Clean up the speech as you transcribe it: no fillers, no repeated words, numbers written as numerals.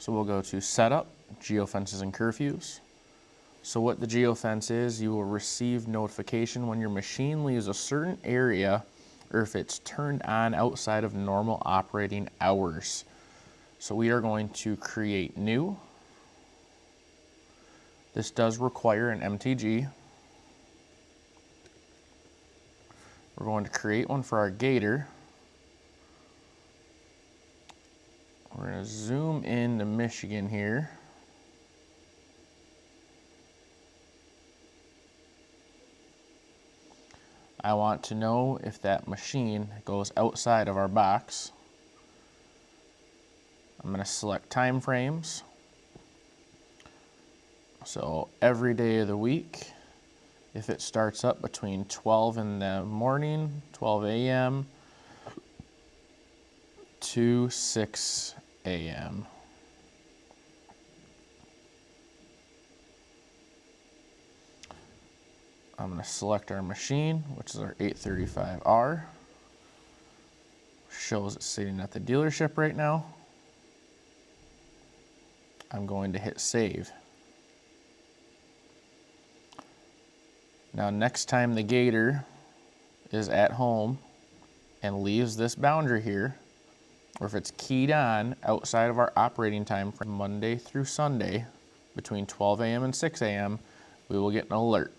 So we'll go to Setup, Geofences and Curfews. So what the geofence is, you will receive notification when your machine leaves a certain area or if it's turned on outside of normal operating hours. So we are going to create new. This does require an MTG. We're going to create one for our gator. We're going to zoom in to Michigan here. I want to know if that machine goes outside of our box. I'm going to select time frames. So every day of the week, if it starts up between 12 in the morning, 12 a.m. to 6 a.m. I'm going to select our machine, which is our 835R. Shows it's sitting at the dealership right now. I'm going to hit save. Now next time the gator is at home and leaves this boundary here, or if it's keyed on outside of our operating time from Monday through Sunday between 12 a.m. and 6 a.m., we will get an alert.